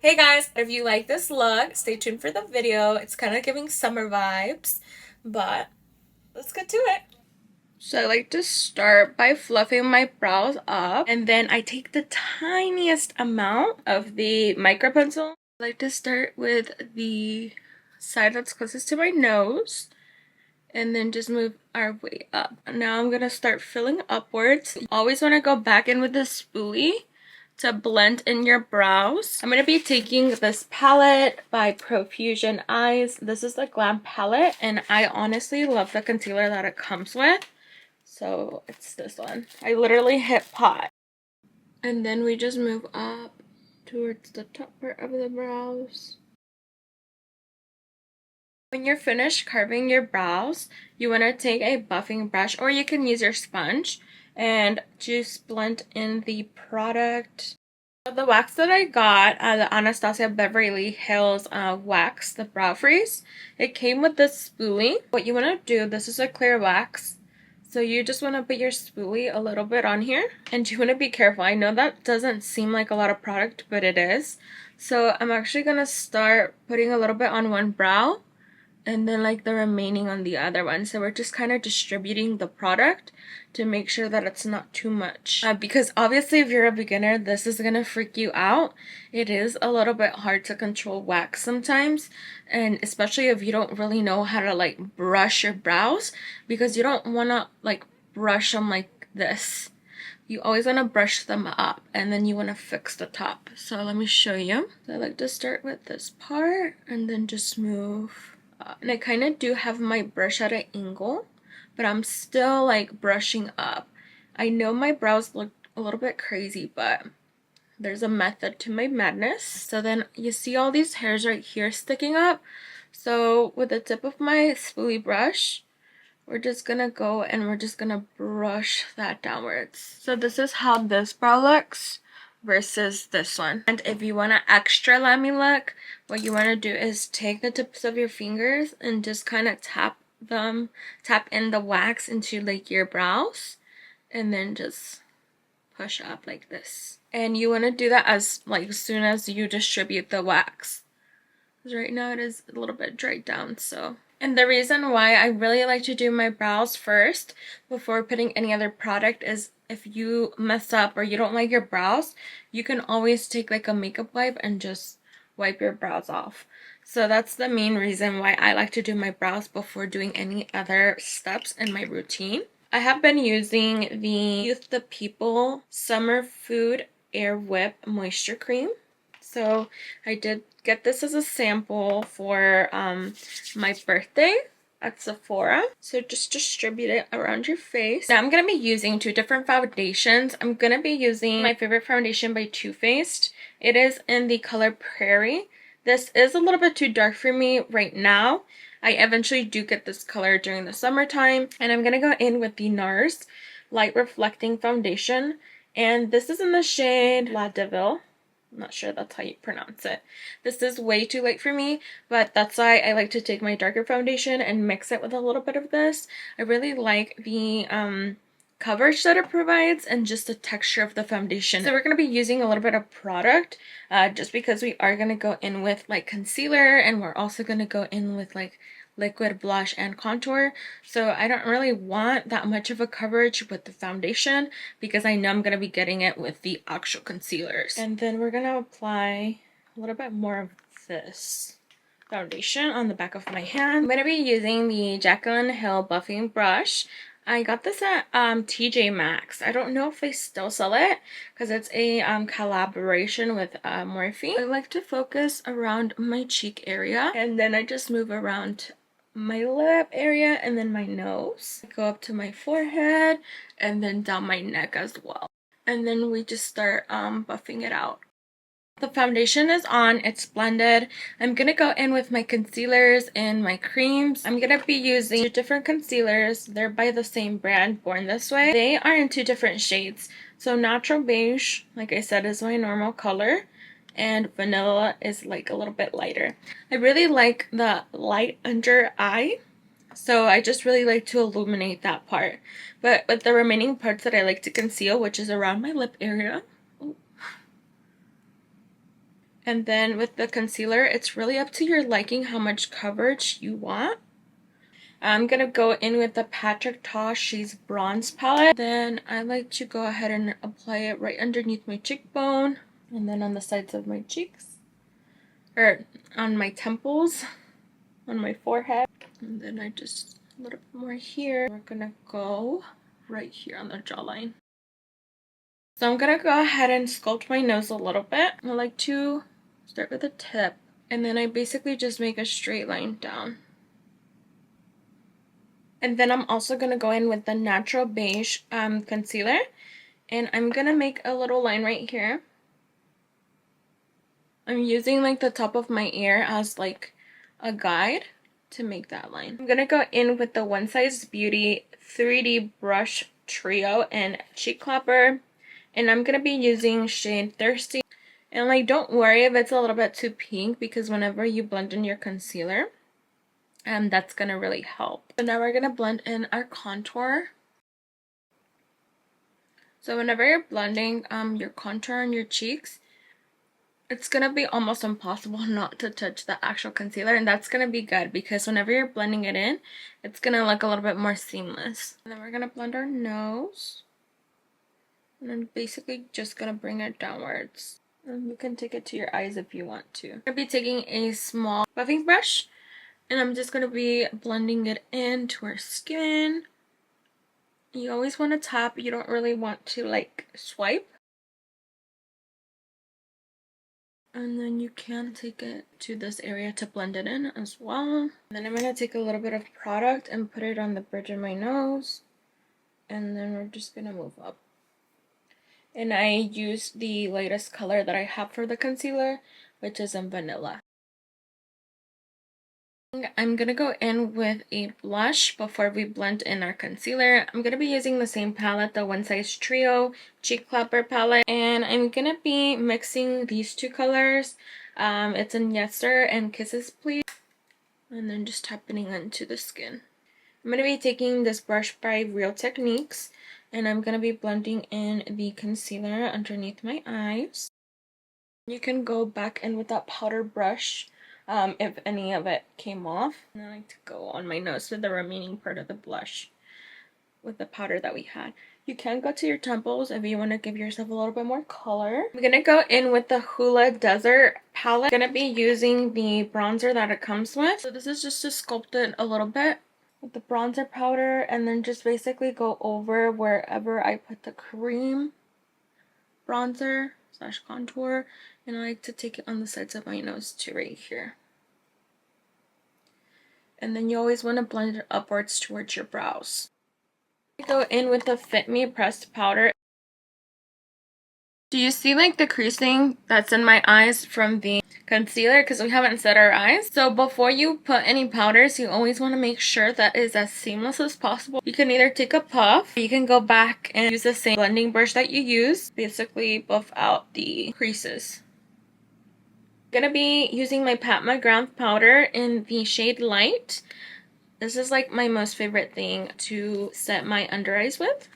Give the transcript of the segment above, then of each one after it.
Hey guys, if you like this look, stay tuned for the video. It's kind of giving summer vibes, but let's get to it. So I like to start by fluffing my brows up, and then I take the tiniest amount of the micro pencil. I like to start with the side that's closest to my nose, and then just move our way up. Now I'm gonna start filling upwards. You always want to go back in with the spoolie to blend in your brows. I'm going to be taking this palette by Profusion Eyes. This is the Glam palette, and I honestly love the concealer that it comes with. So it's this one. I literally hit pot. And then we just move up towards the top part of the brows. When you're finished carving your brows, you want to take a buffing brush, or you can use your sponge, and just blend in the product. The wax that I got, the Anastasia Beverly Hills wax, the brow freeze, it came with this spoolie. What you want to do, this is a clear wax, so you just want to put your spoolie a little bit on here, and you want to be careful. I know that doesn't seem like a lot of product, but it is. So I'm actually going to start putting a little bit on one brow, and then like the remaining on the other one. So we're just kind of distributing the product to make sure that it's not too much, because obviously if you're a beginner, this is gonna freak you out. It is a little bit hard to control wax sometimes, and especially if you don't really know how to like brush your brows, because you don't want to like brush them like this. You always want to brush them up, and then you want to fix the top. So let me show you. So I like to start with this part and then just move. And I kind of do have my brush at an angle, but I'm still like brushing up. I know my brows look a little bit crazy, but there's a method to my madness. So then you see all these hairs right here sticking up. So with the tip of my spoolie brush, we're just gonna go and we're just gonna brush that downwards. So this is how this brow looks versus this one. And if you want an extra lammy look, what you want to do is take the tips of your fingers and just kind of tap in the wax into like your brows, and then just push up like this. And you want to do that as soon as you distribute the wax, because right now it is a little bit dried down. So, and the reason why I really like to do my brows first before putting any other product is if you mess up or you don't like your brows, you can always take like a makeup wipe and just wipe your brows off. So that's the main reason why I like to do my brows before doing any other steps in my routine. I have been using the Youth the People Summer Food Air Whip Moisture Cream. So I did get this as a sample for my birthday at Sephora. So just distribute it around your face. Now I'm going to be using two different foundations. I'm going to be using my favorite foundation by Too Faced. It is in the color Prairie. This is a little bit too dark for me right now. I eventually do get this color during the summertime. And I'm going to go in with the NARS Light Reflecting Foundation. And this is in the shade La Deville. I'm not sure that's how you pronounce it. This is way too light for me, but that's why I like to take my darker foundation and mix it with a little bit of this. I really like the coverage that it provides and just the texture of the foundation. So we're going to be using a little bit of product just because we are going to go in with like concealer, and we're also going to go in with like liquid blush and contour. So I don't really want that much of a coverage with the foundation because I know I'm going to be getting it with the actual concealers. And then we're going to apply a little bit more of this foundation on the back of my hand. I'm going to be using the Jaclyn Hill buffing brush. I got this at TJ Maxx. I don't know if they still sell it because it's a collaboration with Morphe. I like to focus around my cheek area, and then I just move around my lip area and then my nose. I go up to my forehead and then down my neck as well. And then we just start buffing it out. The foundation is on, it's blended. I'm going to go in with my concealers and my creams. I'm going to be using two different concealers. They're by the same brand, Born This Way. They are in two different shades. So Natural Beige, like I said, is my normal color, and Vanilla is like a little bit lighter. I really like the light under eye, so I just really like to illuminate that part. But with the remaining parts that I like to conceal, which is around my lip area, And then with the concealer, it's really up to your liking how much coverage you want. I'm gonna go in with the Patrick Ta She's Bronze palette. Then I like to go ahead and apply it right underneath my cheekbone and then on the sides of my cheeks, or on my temples, on my forehead. And then I just a little bit more here. We're gonna go right here on the jawline. So I'm gonna go ahead and sculpt my nose a little bit. I like to start with the tip, and then I basically just make a straight line down. And then I'm also gonna go in with the Natural Beige concealer, and I'm gonna make a little line right here. I'm using like the top of my ear as like a guide to make that line. I'm gonna go in with the One Size Beauty 3D Brush Trio and Cheek Clapper, and I'm gonna be using shade Thirsty. And like, don't worry if it's a little bit too pink, because whenever you blend in your concealer, that's gonna really help. So now we're gonna blend in our contour. So whenever you're blending your contour on your cheeks, it's gonna be almost impossible not to touch the actual concealer, and that's gonna be good because whenever you're blending it in, it's gonna look a little bit more seamless. And then we're gonna blend our nose, and then basically just gonna bring it downwards. And you can take it to your eyes if you want to. I'm gonna be taking a small buffing brush, and I'm just gonna be blending it into our skin. You always want to tap, you don't really want to like swipe. And then you can take it to this area to blend it in as well. And then I'm going to take a little bit of product and put it on the bridge of my nose. And then we're just going to move up. And I used the latest color that I have for the concealer, which is in Vanilla. I'm going to go in with a blush before we blend in our concealer. I'm going to be using the same palette, the One Size Trio Cheek Clapper palette. And I'm going to be mixing these two colors. It's in Yester and Kisses Please. And then just tapping into the skin. I'm going to be taking this brush by Real Techniques. And I'm going to be blending in the concealer underneath my eyes. You can go back in with that powder brush if any of it came off. And I like to go on my nose with the remaining part of the blush with the powder that we had. You can go to your temples if you want to give yourself a little bit more color. I'm going to go in with the Hula Desert palette. I'm going to be using the bronzer that it comes with. So this is just to sculpt it a little bit with the bronzer powder, and then just basically go over wherever I put the cream bronzer / contour, and I like to take it on the sides of my nose too, right here. And then you always want to blend it upwards towards your brows. I go in with the Fit Me pressed powder. Do you see like the creasing that's in my eyes from the concealer, because we haven't set our eyes? So before you put any powders, you always want to make sure that is as seamless as possible. You can either take a puff, or you can go back and use the same blending brush that you use, basically buff out the creases. I'm gonna be using my Pat McGrath powder in the shade Light. This is like my most favorite thing to set my under eyes with.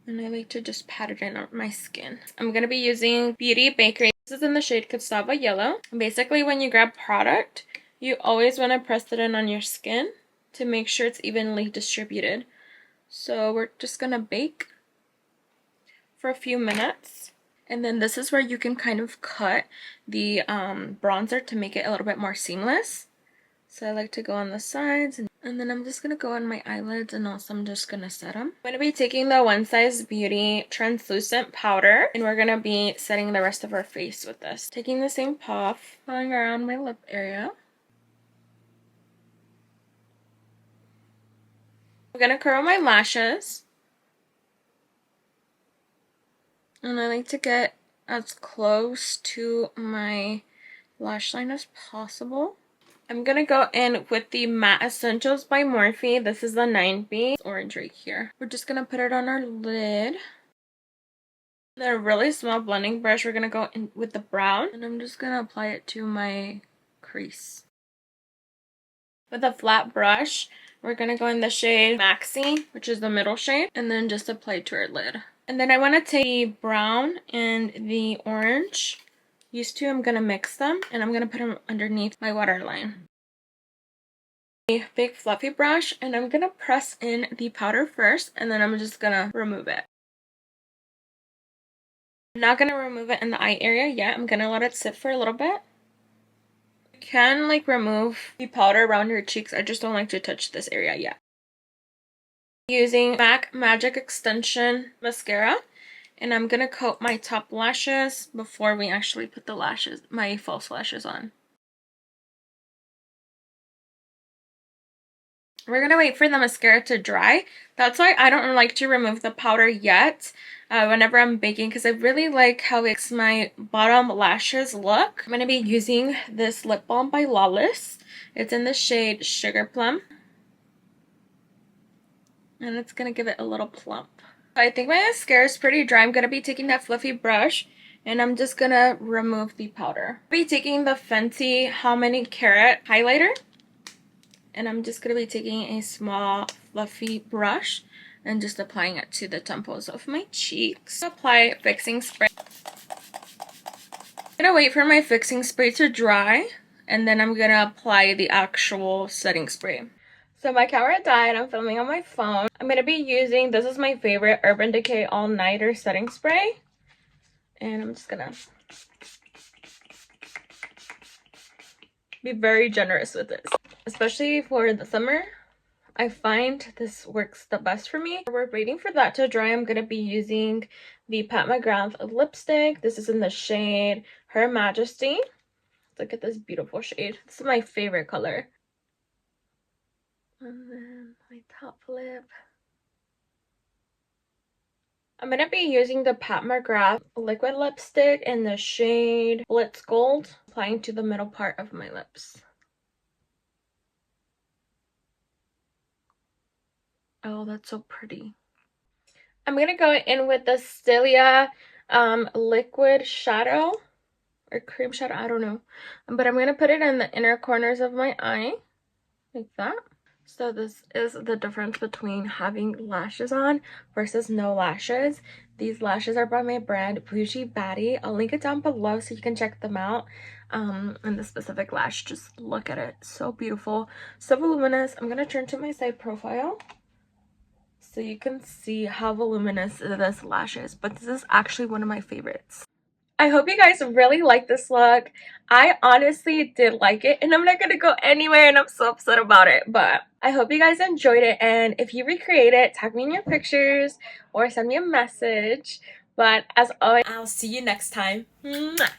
And I like to just pat it in on my skin. I'm going to be using Beauty Bakery. This is in the shade Cassava Yellow. Basically, when you grab product, you always want to press it in on your skin to make sure it's evenly distributed. So we're just going to bake for a few minutes. And then this is where you can kind of cut the bronzer to make it a little bit more seamless. So I like to go on the sides, and then I'm just going to go on my eyelids, and also I'm just going to set them. I'm going to be taking the One Size Beauty translucent powder, and we're going to be setting the rest of our face with this. Taking the same puff, going around my lip area. I'm going to curl my lashes. And I like to get as close to my lash line as possible. I'm going to go in with the Matte Essentials by Morphe. This is the 9B orange right here. We're just going to put it on our lid. The really small blending brush, we're going to go in with the brown. And I'm just going to apply it to my crease. With a flat brush, we're going to go in the shade Maxi, which is the middle shade. And then just apply it to our lid. And then I want to take the brown and the orange These two, I'm going to mix them and I'm going to put them underneath my waterline. A big fluffy brush, and I'm going to press in the powder first and then I'm just going to remove it. I'm not going to remove it in the eye area yet. I'm going to let it sit for a little bit. You can like remove the powder around your cheeks. I just don't like to touch this area yet. Using MAC Magic Extension Mascara. And I'm going to coat my top lashes before we actually put the lashes, my false lashes on. We're going to wait for the mascara to dry. That's why I don't like to remove the powder yet whenever I'm baking, because I really like how it makes my bottom lashes look. I'm going to be using this lip balm by Lawless. It's in the shade Sugar Plum. And it's going to give it a little plump. I think my mascara is pretty dry. I'm going to be taking that fluffy brush and I'm just going to remove the powder. I'll be taking the Fenty How Many Carat highlighter. And I'm just going to be taking a small fluffy brush and just applying it to the temples of my cheeks. Apply fixing spray. I'm going to wait for my fixing spray to dry and then I'm going to apply the actual setting spray. So my camera died. I'm filming on my phone. I'm going to be using, this is my favorite, Urban Decay All Nighter Setting Spray. And I'm just going to be very generous with this. Especially for the summer, I find this works the best for me. We're waiting for that to dry. I'm going to be using the Pat McGrath lipstick. This is in the shade Her Majesty. Look at this beautiful shade. This is my favorite color. And then my top lip. I'm going to be using the Pat McGrath liquid lipstick in the shade Blitz Gold, applying to the middle part of my lips. Oh, that's so pretty. I'm going to go in with the Stilia liquid shadow or cream shadow, I don't know. But I'm going to put it in the inner corners of my eye, like that. So this is the difference between having lashes on versus no lashes. These lashes are by my brand Bougie Baddie. I'll link it down below so you can check them out. And the specific lash, just look at it. So beautiful, so voluminous. I'm going to turn to my side profile so you can see how voluminous this lash is. But this is actually one of my favorites. I hope you guys really like this look. I honestly did like it, and I'm not going to go anywhere, and I'm so upset about it. But I hope you guys enjoyed it, and if you recreate it, tag me in your pictures or send me a message. But as always, I'll see you next time. Mwah!